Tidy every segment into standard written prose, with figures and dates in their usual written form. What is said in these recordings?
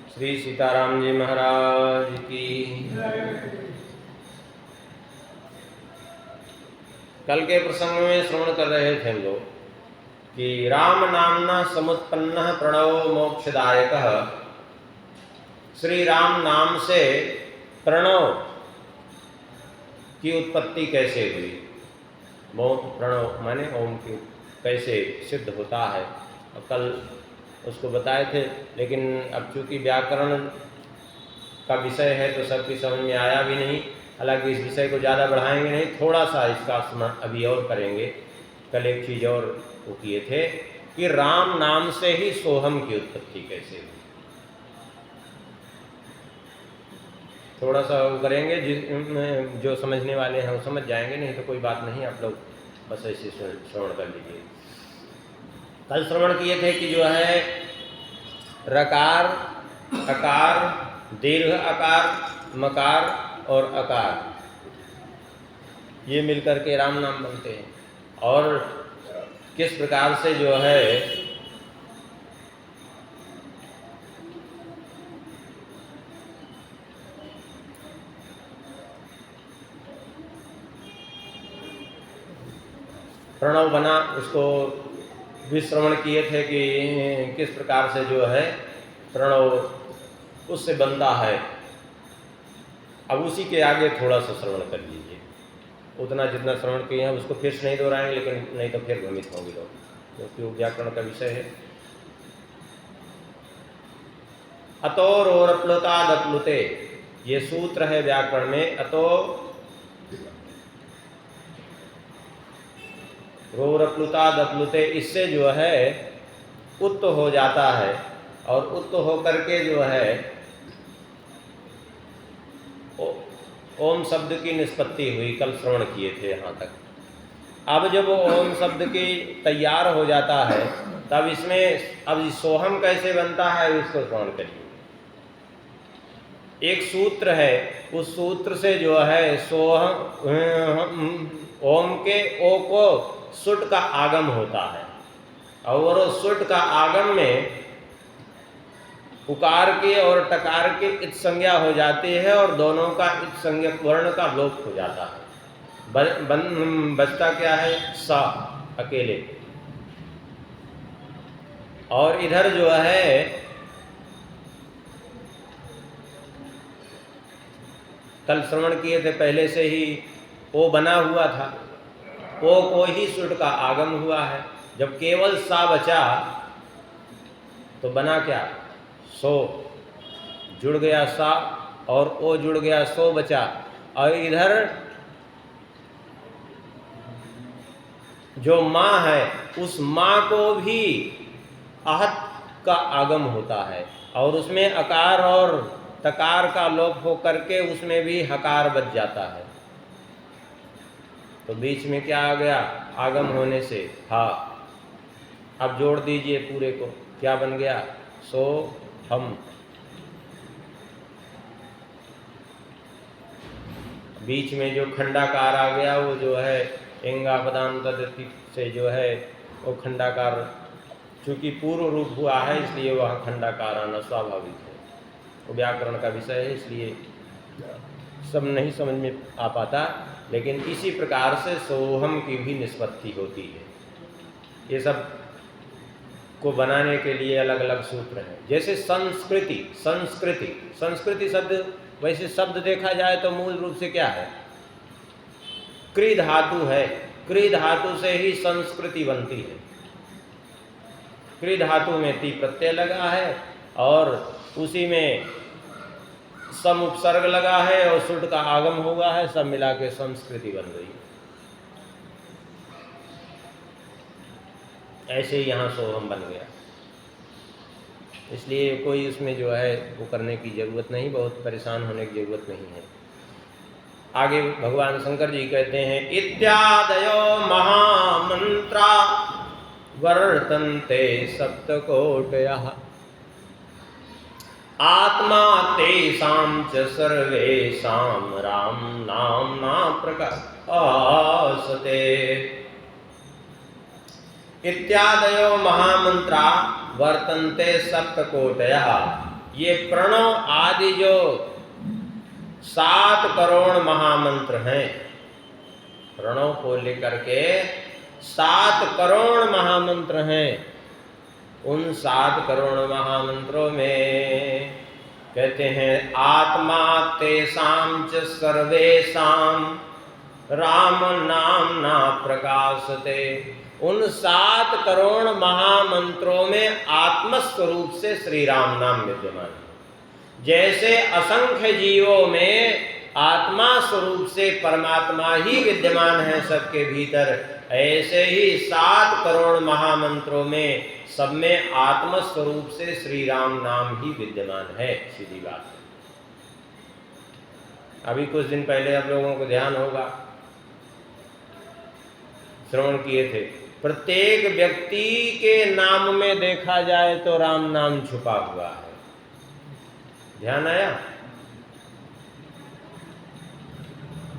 श्री सीताराम जी महाराज की। कल के प्रसंग में श्रवण कर रहे थे हम लोग कि राम नामना समुत्पन्न प्रणव मोक्षदायक। श्री राम नाम से प्रणव की उत्पत्ति कैसे हुई, प्रणव माने ओम की कैसे सिद्ध होता है। और कल उसको बताए थे, लेकिन अब चूंकि व्याकरण का विषय है तो सबकी समझ में आया भी नहीं। हालांकि इस विषय को ज़्यादा बढ़ाएंगे नहीं, थोड़ा सा इसका स्मरण अभी और करेंगे। कल एक चीज़ और वो किए थे कि राम नाम से ही सोहम की उत्पत्ति कैसे हुई, थोड़ा सा वो करेंगे। जो समझने वाले हैं वो समझ जाएंगे, नहीं तो कोई बात नहीं, आप लोग बस ऐसे श्रवण कर लीजिए। कल श्रवण किए थे कि जो है रकार, अकार, दीर्घ अकार, मकार और अकार ये मिलकर के राम नाम बनते हैं। और किस प्रकार से जो है प्रणव बना, उसको भी श्रवण किए थे कि किस प्रकार से जो है प्रणव उससे बनता है। अब उसी के आगे थोड़ा सा श्रवण कर लीजिए, उतना जितना श्रवण किए हैं उसको फिर से नहीं दोहराएंगे, लेकिन नहीं तो फिर भ्रमित होंगे लोग, क्योंकि वो व्याकरण का विषय है। अतो रोरप्लुता दप्लुते, ये सूत्र है व्याकरण में। अतो रोरप्लुता दप्लुते, इससे जो है उत्त हो जाता है, और उत्त होकर के जो है ओम शब्द की निष्पत्ति हुई। कल श्रवण किए थे यहाँ तक। अब जब ओम शब्द की तैयार हो जाता है तब इसमें अब सोहम कैसे बनता है इसको श्रवण करिए। एक सूत्र है, उस सूत्र से जो है सोहम ओम के ओ को सुट का आगम होता है, और सुट का आगम में उकार के और टकार के इत संज्ञा हो जाती है, और दोनों का इत संज्ञक वर्ण का लोप हो जाता है। बचता क्या है? सा अकेले। और इधर जो है कल श्रवण किए थे पहले से ही ओ बना हुआ था, ओ को ही सुट का आगम हुआ है। जब केवल सा बचा तो बना क्या? सो जुड़ गया सा, और ओ जुड़ गया, सो बचा। और इधर जो माँ है उस माँ को भी आहत का आगम होता है, और उसमें अकार और तकार का लोप हो करके उसमें भी हकार बच जाता है। तो बीच में क्या आ गया? आगम होने से हा। अब जोड़ दीजिए पूरे को, क्या बन गया? सो हम। बीच में जो खंडाकार आ गया वो जो है इंगा पदांत से जो है वो खंडाकार, चूंकि पूर्व रूप हुआ है इसलिए वह खंडाकार आना स्वाभाविक है। वो व्याकरण का विषय है, इसलिए सब नहीं समझ में आ पाता, लेकिन इसी प्रकार से सोहम की भी निष्पत्ति होती है। ये सब को बनाने के लिए अलग अलग सूत्र हैं। जैसे संस्कृति, संस्कृति शब्द, वैसे शब्द देखा जाए तो मूल रूप से क्या है? क्री धातु है। क्री धातु से ही संस्कृति बनती है। क्री धातु में ती प्रत्यय लगा है, और उसी में सम उपसर्ग लगा है, और सुट का आगम हुआ है, सब मिला के संस्कृति बन गई। ऐसे ही यहाँ सोहम बन गया। इसलिए कोई उसमें जो है वो करने की जरूरत नहीं, बहुत परेशान होने की जरूरत नहीं है। आगे भगवान शंकर जी कहते हैं, इत्यादयो महामंत्रा वर्तन्ते सप्तकोटयः, आत्मा तेषां च सर्वेषां राम नाम्ना प्रकाशते। इत्यादयो महामंत्रा वर्तन्ते सप्तकोटयः, ये प्रणव आदि जो 7 करोड़ महामंत्र हैं, प्रणव को लेकर के 7 करोड़ महामंत्र हैं। उन 7 करोड़ महामंत्रों में कहते हैं आत्मा तेषां च सर्वेषां राम नाम्ना प्रकाशते। उन 7 करोड़ महामंत्रों में आत्मस्वरूप से श्री राम नाम विद्यमान है। जैसे असंख्य जीवों में आत्मा स्वरूप से परमात्मा ही विद्यमान है सबके भीतर, ऐसे ही 7 करोड़ महामंत्रों में सब में आत्म स्वरूप से श्री राम नाम ही विद्यमान है। सीधी बात है। अभी कुछ दिन पहले आप लोगों को ध्यान होगा, श्रवण किए थे, प्रत्येक व्यक्ति के नाम में देखा जाए तो राम नाम छुपा हुआ है। ध्यान आया?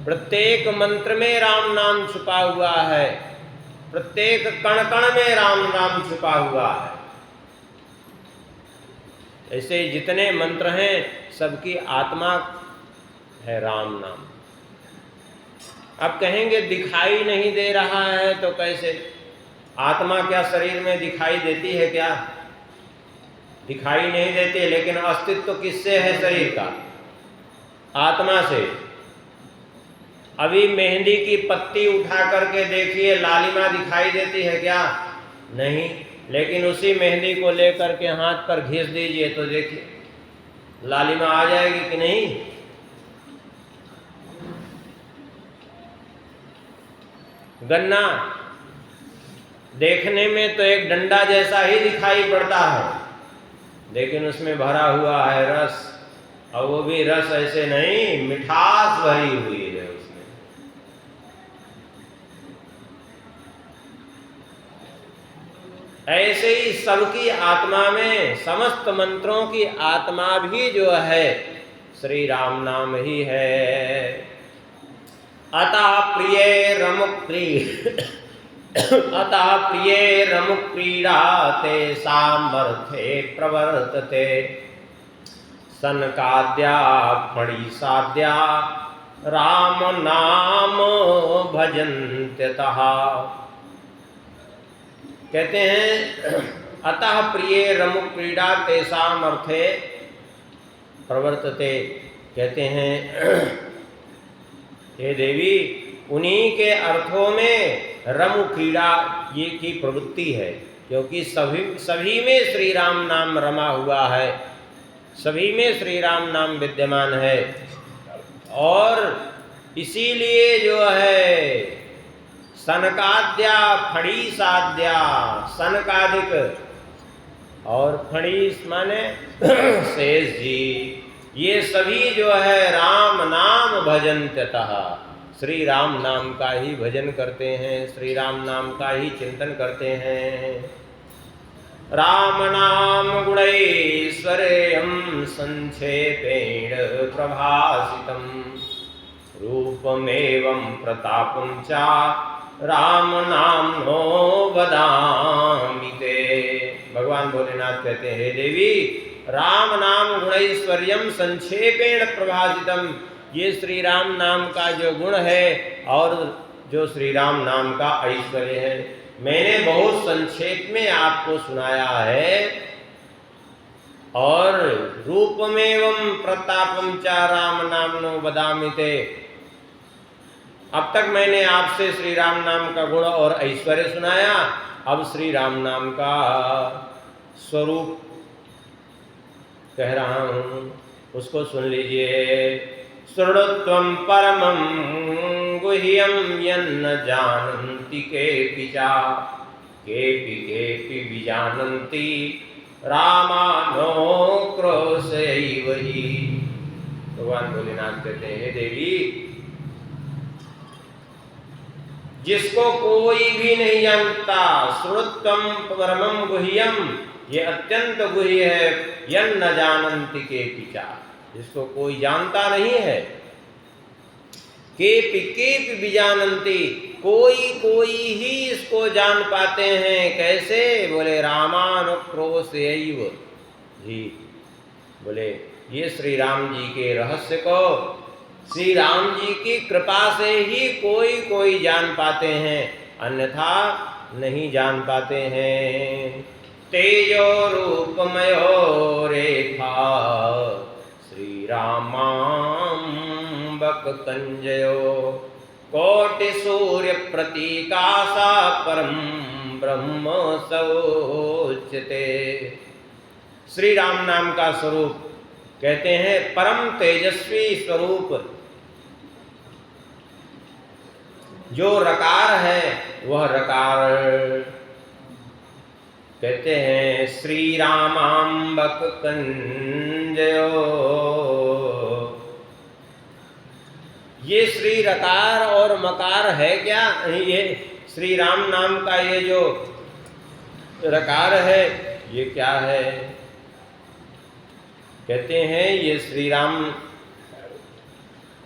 प्रत्येक मंत्र में राम नाम छुपा हुआ है, प्रत्येक कण कण में राम नाम छुपा हुआ है। ऐसे जितने मंत्र हैं सबकी आत्मा है राम नाम। अब कहेंगे दिखाई नहीं दे रहा है तो कैसे? आत्मा क्या शरीर में दिखाई देती है क्या? दिखाई नहीं देती, लेकिन अस्तित्व किससे है शरीर का? आत्मा से। अभी मेहंदी की पत्ती उठा करके देखिए, लालिमा दिखाई देती है क्या? नहीं। लेकिन उसी मेहंदी को लेकर के हाथ पर घिस दीजिए तो देखिए लालिमा आ जाएगी कि नहीं? गन्ना देखने में तो एक डंडा जैसा ही दिखाई पड़ता है, लेकिन उसमें भरा हुआ है रस, और वो भी रस ऐसे नहीं, मिठास भरी हुई है उसमें। ऐसे ही सबकी आत्मा में, समस्त मंत्रों की आत्मा भी जो है श्री राम नाम ही है। अतः प्रिय रमुक् क्रीडा ते सामर्थे प्रवर्तते सनकाद्या फणिसाद्या राम नाम भजन्त्यतः। कहते हैं अतः प्रिय रमुक् क्रीडा तेषाम् अर्थे प्रवर्तते। कहते हैं हे देवी, उन्हीं के अर्थों में रमु क्रीड़ा ये की प्रवृत्ति है, क्योंकि सभी में श्री राम नाम रमा हुआ है, सभी में श्री राम नाम विद्यमान है। और इसीलिए जो है सनकाद्या फणीसाद्या, सनकादिक और फणीस माने शेष जी, ये सभी जो है राम नाम भजन्त्यतः, श्री राम नाम का ही भजन करते हैं, श्री राम नाम का ही चिंतन करते हैं। राम नाम गुणैश्वर्यं संक्षेपेण प्रभासितं रूपमेवं प्रतापं च राम नाम्नो वदामि ते। भगवान भोलेनाथ कहते हैं हे देवी, राम नाम गुणैश्वर्यं संक्षेपेण प्रभासितम, ये श्री राम नाम का जो गुण है और जो श्री राम नाम का ऐश्वर्य है, मैंने बहुत संक्षेप में आपको सुनाया है। और रूपमेवं प्रतापं च राम नाम्नो वदामि ते, अब तक मैंने आपसे श्री राम नाम का गुण और ऐश्वर्य सुनाया, अब श्री राम नाम का स्वरूप कह रहा हूं, उसको सुन लीजिए। शृणुत्वं परमं गुह्यं यन्न जानन्ति केऽपि च केऽपि विजानन्ति रामानो क्रोशैव हि। भगवान भोलेनाथ कहते हैं देवी, जिसको कोई भी नहीं जानता, श्रुत्वम परमं गुह्यम, ये अत्यंत गुह्य है, यन्न जानन्ति केऽपि च, जिसको कोई जानता नहीं है, केऽपि विजानन्ति, कोई ही इसको जान पाते हैं। कैसे? बोले रामानुक्रोशैव जी, बोले ये श्री राम जी के रहस्य को श्री राम जी की कृपा से ही कोई जान पाते हैं, अन्यथा नहीं जान पाते हैं। तेजो रूपमयो रेखा श्री रामाम्बक कंजयो कोटि सूर्य प्रतीकासा परम ब्रह्म सवोच्यते। श्री राम नाम का स्वरूप कहते हैं परम तेजस्वी स्वरूप। जो रकार है वह रकार कहते हैं श्री रामाम्बक कंजयो। ये श्री रकार और मकार है क्या? ये श्री राम नाम का ये जो रकार है ये क्या है? कहते हैं ये श्री राम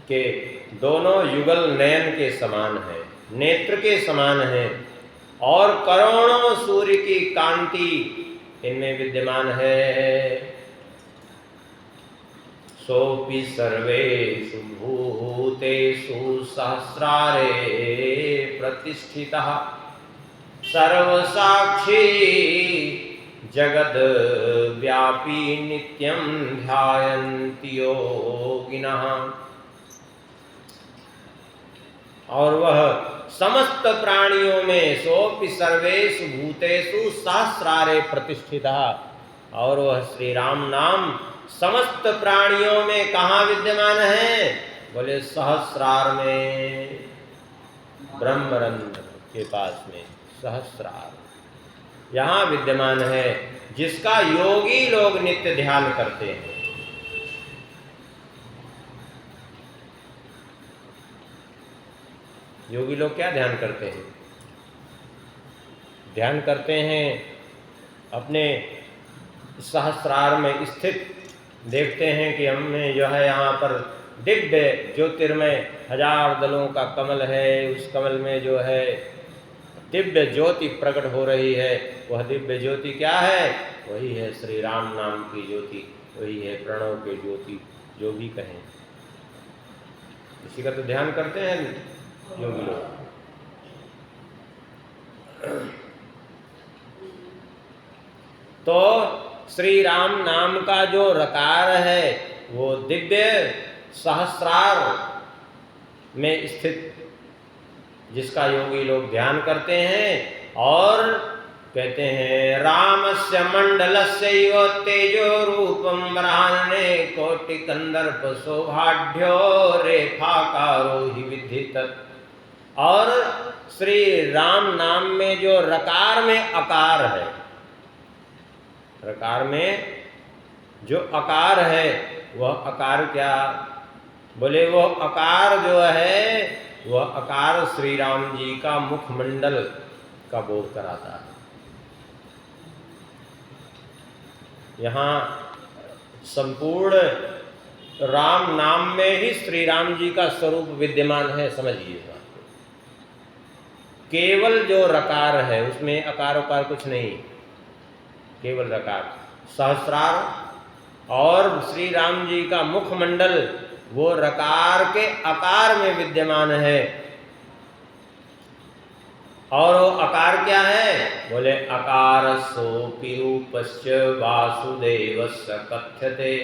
के दोनों युगल नयन के समान है, नेत्र के समान है, और करोड़ों सूर्य की कांति इनमें विद्यमान है। सोपि सर्वेषु भूतेषु सहस्रारे प्रतिष्ठितः सर्वसाक्षी जगद व्यापी नित्यं ध्यायन्ति योगिनः। और वह समस्त प्राणियों में सोपि सर्वेषु भूतेषु सहस्रारे प्रतिष्ठितः, और वह श्री राम नाम समस्त प्राणियों में कहाँ विद्यमान है? बोले सहस्रार में, ब्रह्मरंध्र के पास में सहस्रार यहाँ विद्यमान है, जिसका योगी लोग नित्य ध्यान करते हैं। योगी लोग क्या ध्यान करते हैं? ध्यान करते हैं अपने सहस्रार में स्थित, देखते हैं कि हमने जो है यहाँ पर दिव्य ज्योतिर्मय 1000 दलों का कमल है, उस कमल में जो है दिव्य ज्योति प्रकट हो रही है। वह दिव्य ज्योति क्या है? वही है श्री राम नाम की ज्योति, वही है प्रणव की ज्योति, जो भी कहें। इसी का तो ध्यान करते हैं योगी लोग। तो श्री राम नाम का जो रकार है वो दिव्य सहस्रार में स्थित, जिसका योगी लोग ध्यान करते हैं। और कहते हैं रामस्य मंडलस्यैव तेजो रूपम ब्रह्मणे कोटि कंदर्प शोभाढ्यो रेखाकारो हि विद्धि तत्। और श्री राम नाम में जो रकार में अकार है, रकार में जो अकार है वह अकार क्या? बोले वो अकार जो है वह अकार श्री राम जी का मुखमंडल का बोध कराता है। यहाँ संपूर्ण राम नाम में ही श्री राम जी का स्वरूप विद्यमान है, समझिएगा। केवल जो रकार है उसमें अकार उकार कुछ नहीं, केवल रकार। सहस्रार और श्री राम जी का मुखमंडल वो रकार के आकार में विद्यमान है। और वो आकार क्या है? बोले अकार सोपि रूपश्च वासुदेवस्य कथ्यते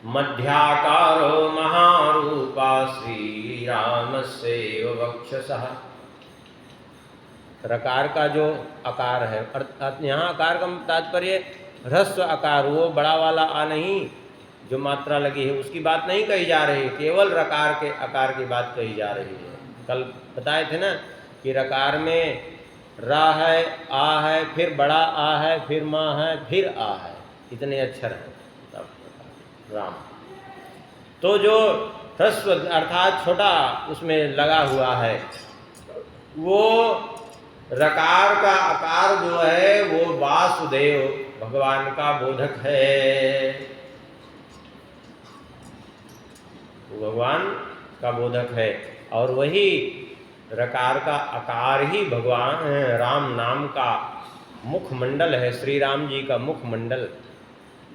मध्याकारो महारूपा श्री रामस्यैव वक्षसः। रकार का जो आकार है, अर्थात यहाँ आकार का तात्पर्य ह्रस्व आकार, वो बड़ा वाला आ नहीं जो मात्रा लगी है उसकी बात नहीं कही जा रही, केवल रकार के आकार की बात कही जा रही है। कल बताए थे ना कि रकार में रा है, आ है, फिर बड़ा आ है, फिर माँ है, फिर आ है, इतने अक्षर हैं राम। तो जो ह्रस्व अर्थात छोटा उसमें लगा हुआ है, वो रकार का आकार जो है वो वासुदेव भगवान का बोधक है, भगवान का बोधक है। और वही रकार का आकार ही भगवान राम नाम का मुखमंडल है, श्री राम जी का मुखमंडल।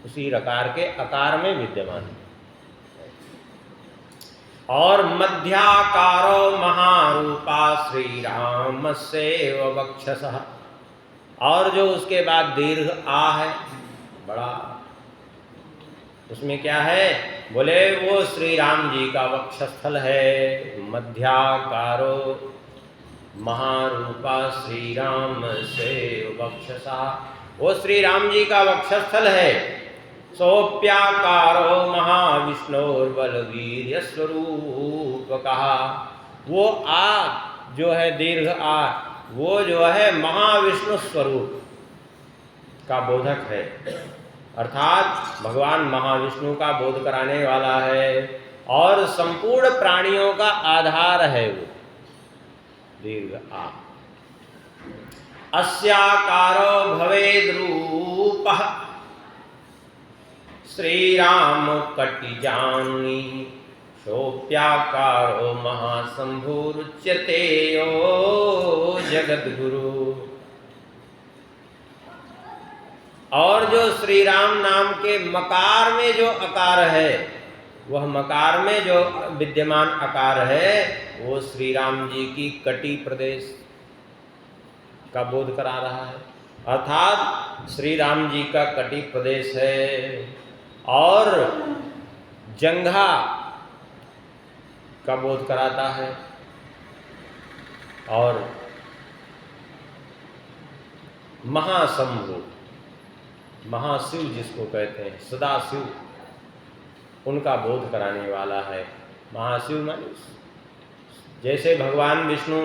उसी रकार के आकार में विद्यमान है। और मध्याकारो महारूपा श्री राम सेव वक्षसः, और जो उसके बाद दीर्घ आ है बड़ा, उसमें क्या है? बोले वो श्री राम जी का वक्षस्थल है। मध्याकारो महारूपा श्री राम सेव वक्षसा, वो श्री राम जी का वक्षस्थल है। सोप्याकारो महाविष्णुर्बलवीर्य स्वरूप कहा, वो आ जो है दीर्घ आ, वो जो है महाविष्णु स्वरूप का बोधक है, अर्थात भगवान महाविष्णु का बोध कराने वाला है और संपूर्ण प्राणियों का आधार है वो दीर्घ आ। अस्याकारो भवेद्रूपः श्रीराम कटिजानी, शोप्याकारो महाशंभुरुच्यते ओ जगद्गुरु। और जो श्री राम नाम के मकार में जो आकार है, वह मकार में जो विद्यमान आकार है, वो श्री राम जी की कटी प्रदेश का बोध करा रहा है, अर्थात श्री राम जी का कटी प्रदेश है। और जंघा का बोध कराता है, और महाशंभु, महाशिव जिसको कहते हैं, सदाशिव, उनका बोध कराने वाला है। महाशिव माने जैसे भगवान विष्णु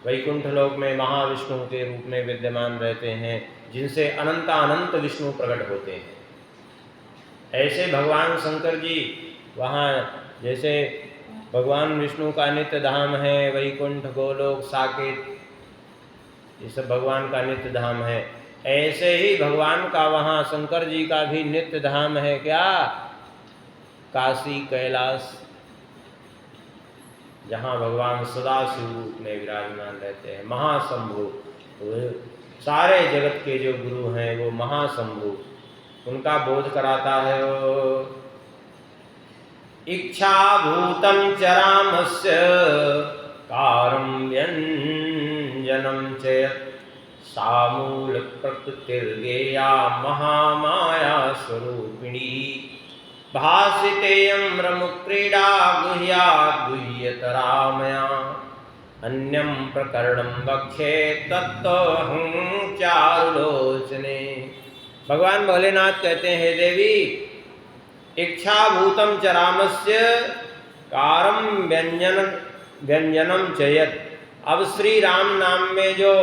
वैकुंठ लोक में महाविष्णु के रूप में विद्यमान रहते हैं, जिनसे अनंत विष्णु प्रकट होते हैं, ऐसे भगवान शंकर जी वहाँ, जैसे भगवान विष्णु का नित्य धाम है वैकुंठ, गोलोक, साकेत, ये सब भगवान का नित्य धाम है। ऐसे ही भगवान का वहाँ शंकर जी का भी नित्य धाम है क्या? काशी कैलाश, जहाँ भगवान सदाशिव रूप में विराजमान रहते हैं। महाशंभु, सारे जगत के जो गुरु हैं वो महाशंभु, उनका बोध कराता है वो। इच्छा भूतम चरामस्य कारम व्यंजनम चयत्, सामूल प्रकृतिर्गेया महामाया स्वरूपिणी, भासितेयं रमुक्रीडा गुह्यात् गुह्यतरामया, अन्यं प्रकरणं वक्षे तत्त्वहं चारुलोचने। भगवान भोलेनाथ कहते हैं, हे देवी, इच्छा भूतम चरामस्य कारम व्यंजनम चयत। अब श्री राम नाम में जो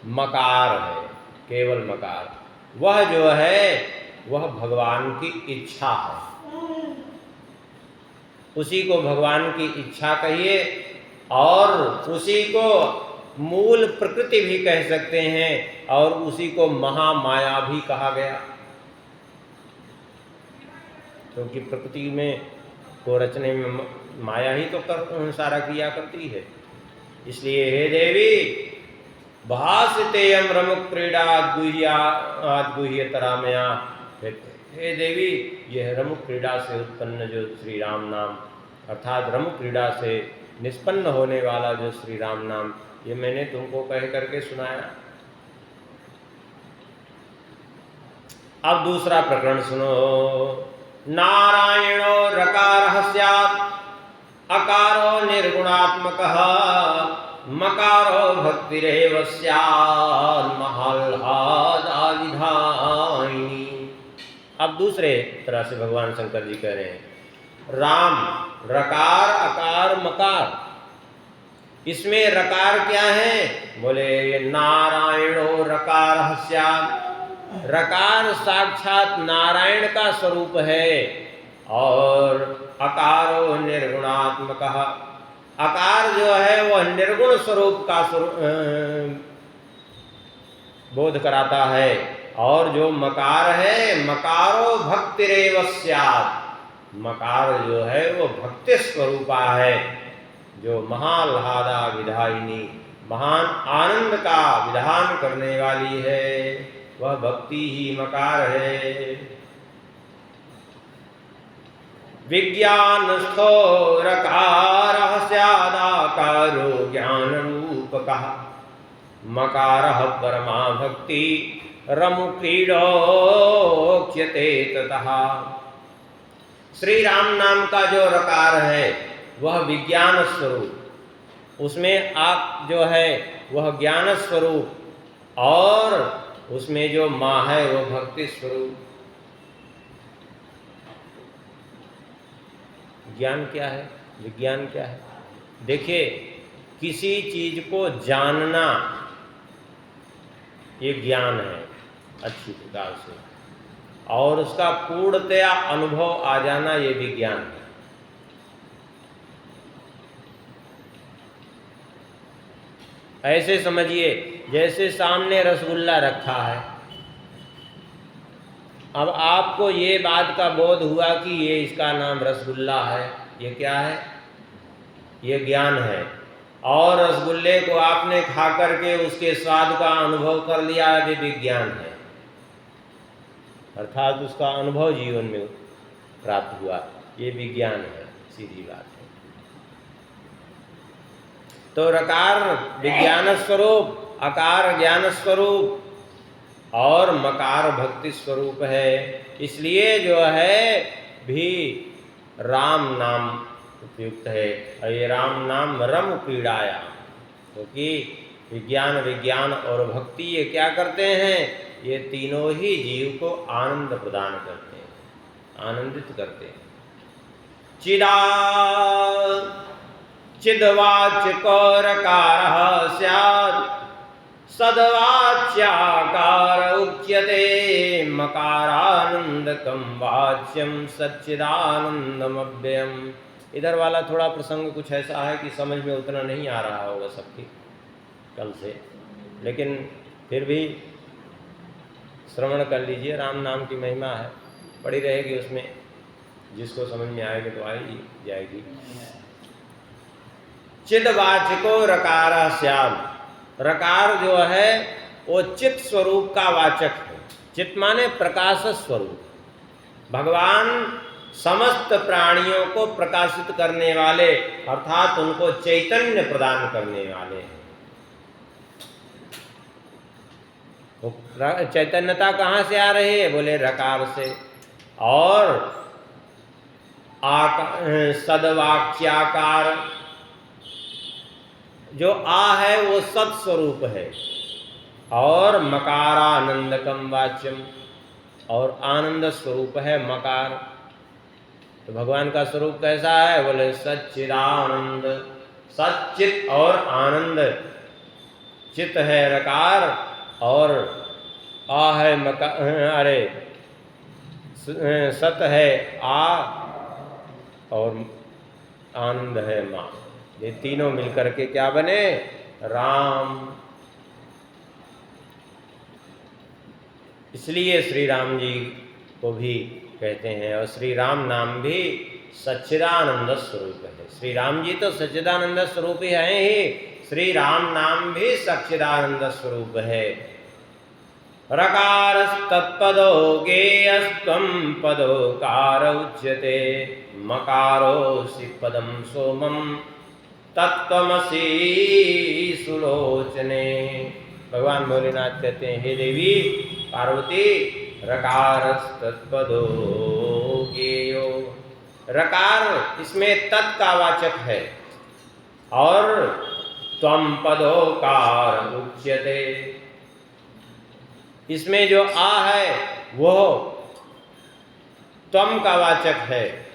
मकार है, केवल मकार, वह जो है वह भगवान की इच्छा है। उसी को भगवान की इच्छा कहिए, और उसी को मूल प्रकृति भी कह सकते हैं, और उसी को महामाया भी कहा गया, क्योंकि प्रकृति में को रचने में माया ही तो सारा क्रिया करती है। इसलिए हे देवी, भासितेयं रमुक् क्रीडा गुह्यतरामया, हे देवी, यह रमुक् क्रीडा से उत्पन्न जो श्री राम नाम, अर्थात रमुक् क्रीडा से निष्पन्न होने वाला जो श्री राम नाम, ये मैंने तुमको कह करके सुनाया। अब दूसरा प्रकरण सुनो। नारायणो रकारः स्यात्, अकारो निर्गुणात्मकः, मकारो भक्तिरेव स्यात्, महाल्हादाविधायिनी। अब दूसरे तरह से भगवान शंकर जी कह रहे हैं, राम, रकार, अकार, मकार, इसमें रकार क्या है? बोले नारायणो रकारः स्यात्, रकार साक्षात नारायण का स्वरूप है, और अकारो निर्गुणात्मकः, अकार जो है वह निर्गुण स्वरूप का बोध कराता है, और जो मकार है, मकारो भक्तिरेव स्यात्, मकार जो है वो भक्ति स्वरूपा है, जो महाल्हादा विधायिनी, महान आनंद का विधान करने वाली है। वह भक्ति ही मकार है। विज्ञानस्थो रकारः स्यादाकारो ज्ञान रूपकः मकारः परमा भक्ति रमुक्रीडोच्यते ततः। श्री राम नाम का जो रकार है वह विज्ञान स्वरूप, उसमें आप जो है वह ज्ञान स्वरूप, और उसमें जो माँ है वह भक्ति स्वरूप। ज्ञान क्या है, विज्ञान क्या है? देखिए, किसी चीज को जानना ये ज्ञान है अच्छी प्रकार से, और उसका पूर्णतया अनुभव आ जाना ये विज्ञान है। ऐसे समझिए जैसे सामने रसगुल्ला रखा है, अब आपको ये बात का बोध हुआ कि ये इसका नाम रसगुल्ला है, ये क्या है? ये ज्ञान है। और रसगुल्ले को आपने खा करके उसके स्वाद का अनुभव कर लिया, ये विज्ञान है, अर्थात उसका अनुभव जीवन में प्राप्त हुआ, ये विज्ञान है, सीधी बात है। तो रकार विज्ञान स्वरूप, अकार ज्ञान स्वरूप और मकार भक्ति स्वरूप है। इसलिए जो है भी राम नाम उपयुक्त है, और ये राम नाम रम क्रीड़ाया, क्योंकि विज्ञान और भक्ति ये क्या करते हैं? ये तीनों ही जीव को आनंद प्रदान करते हैं, आनंदित करते हैं। चिद्वाच्यको रकारः स्यात् सद्वाच्याकार उच्यते मकारानंदकं वाच्यं सच्चिदानंदमव्ययम्। इधर वाला थोड़ा प्रसंग कुछ ऐसा है कि समझ में उतना नहीं आ रहा होगा सबकी कल से, लेकिन फिर भी श्रवण कर लीजिए। राम नाम की महिमा है, पड़ी रहेगी उसमें, जिसको समझ में आएगी तो आएगी जाएगी। चिद्वाचको रकार श्याम, रकार जो है वो चित्त स्वरूप का वाचक है। चित्त माने प्रकाश स्वरूप। भगवान समस्त प्राणियों को प्रकाशित करने वाले, अर्थात उनको चैतन्य प्रदान करने वाले हैं। चैतन्यता कहाँ से आ रही है? बोले रकार से। और सद्वाक्याकार, जो आ है वो सत्स्वरूप है, और मकारानंदकम वाच्यम, और आनंद स्वरूप है मकार। तो भगवान का स्वरूप कैसा है? बोले सच्चिदानंद, सच्चित और आनंद। चित है रकार, और आ है अरे सत है आ, और आनंद है माँ। ये तीनों मिलकर के क्या बने? राम। इसलिए श्री राम जी को भी कहते हैं, और श्री राम नाम भी सच्चिदानंद स्वरूप है। श्री राम जी तो सच्चिदानंद स्वरूप ही हैं ही, श्री राम नाम भी सच्चिदानंद स्वरूप है। रकारस्तत्पदो गेयस्त्वं पदोकार उच्यते मकारोऽसि पदं सोमं तत्त्वमसि सुलोचने। भगवान भोलेनाथ कहते हैं, हे देवी पार्वती, रकारस्तत्पदो गेयो, रकार इसमें तत् का वाचक है, और त्वं पदोकार उच्यते, इसमें जो आ है वो त्वम का वाचक है,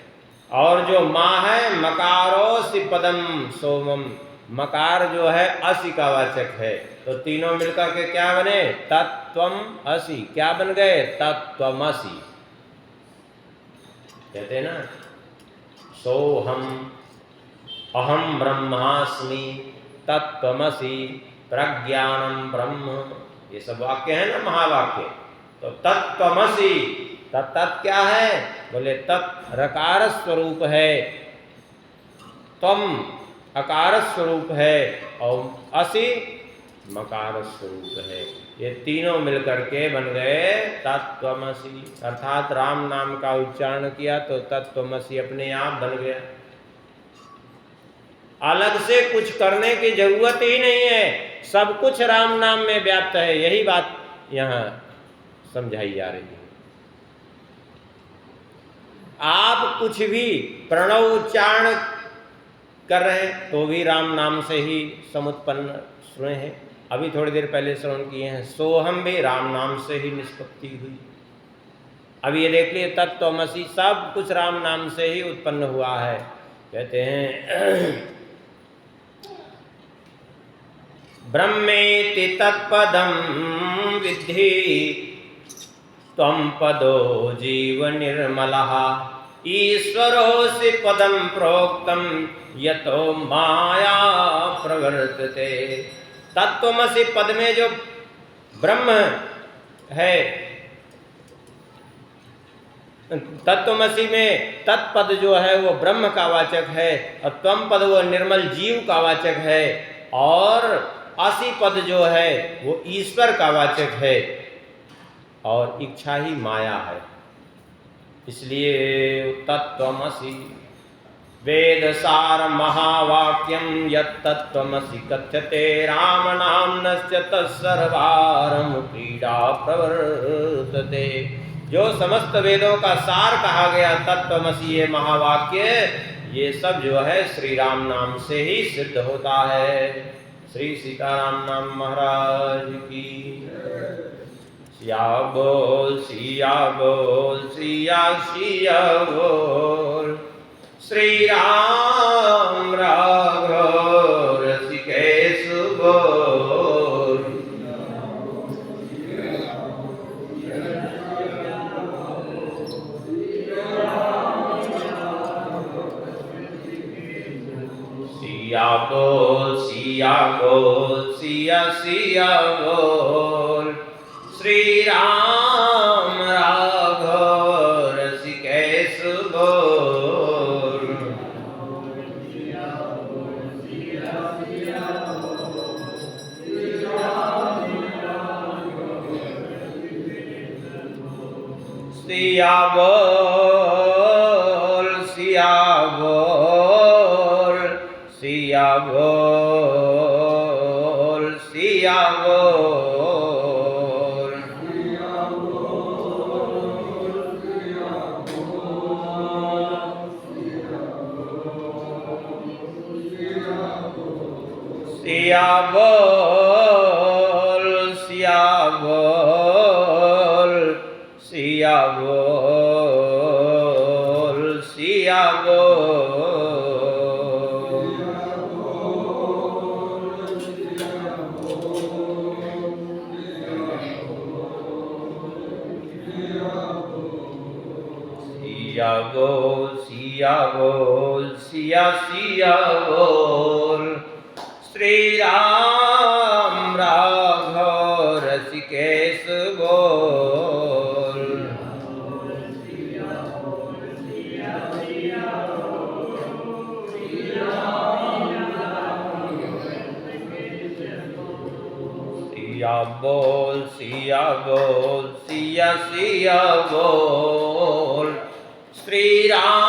और जो माँ है मकारोऽसि पदम सोमम, मकार जो है असि का वाचक है। तो तीनों मिलकर के क्या बने? तत्त्वम असि। क्या बन गए? तत्त्वमसि। कहते हैं ना, सोहम अहम ब्रह्मास्मि तत्त्वमसि प्रज्ञानम ब्रह्म, ये सब वाक्य है ना, महावाक्य। तो तत्त्वमसि, तत् क्या है? बोले तत् रकार स्वरूप है, त्वम अकार स्वरूप है, और असि मकार स्वरूप है। ये तीनों मिलकर के बन गए तत्त्वमसि। अर्थात राम नाम का उच्चारण किया तो तत्त्वमसि अपने आप बन गया। अलग से कुछ करने की जरूरत ही नहीं है, सब कुछ राम नाम में व्याप्त है। यही बात यहाँ समझाई जा रही है। आप कुछ भी प्रणव उच्चारण कर रहे हैं तो भी राम नाम से ही समुत्पन्न सुने हैं। अभी थोड़ी देर पहले श्रवण किए हैं, सोहम भी राम नाम से ही निष्पत्ति हुई। अभी ये देख लिए तत्त्वमसि, सब कुछ राम नाम से ही उत्पन्न हुआ है। कहते हैं ब्रह्मेति तत्पदं विद्धि त्वं पदो जीव निर्मलः ईश्वरोऽसि पदं प्रोक्तं यतो माया प्रवर्तते। तत्त्वमसि पद में जो ब्रह्म है, तत्त्वमसि में तत्पद जो है वो ब्रह्म का वाचक है और त्वम पद वो निर्मल जीव का वाचक है और असि पद जो है वो ईश्वर का वाचक है और इच्छा ही माया है। इसलिए तत्त्वमसि वेद सार महावाक्यम यत्तत्त्वमसि कथ्यते राम नाम्नश्च तत्सर्वारं क्रीडा प्रवर्तते। जो समस्त वेदों का सार कहा गया तत्त्वमसि ये महावाक्य, ये सब जो है श्री राम नाम से ही सिद्ध होता है। श्री सीताराम नाम महाराज की। सिया बोल सिया बोल सिया सिया बोल। श्री राम राघव ऋषिकेश बोल। सिया बोल सिया बोल सिया सिया बोल। श्री राम राघव ऋषिकेश बोल। सिया बोल सिया बोल सिया बोल सिया बोल। सिया बोल सिया बोल सिया बोल सिया बोल। सिया बोल सिया बोल सिया सिया बोल। श्री राम राघव ऋषिकेश बोल। सिया बोल सिया बोल सिया सिया बोल। श्री राम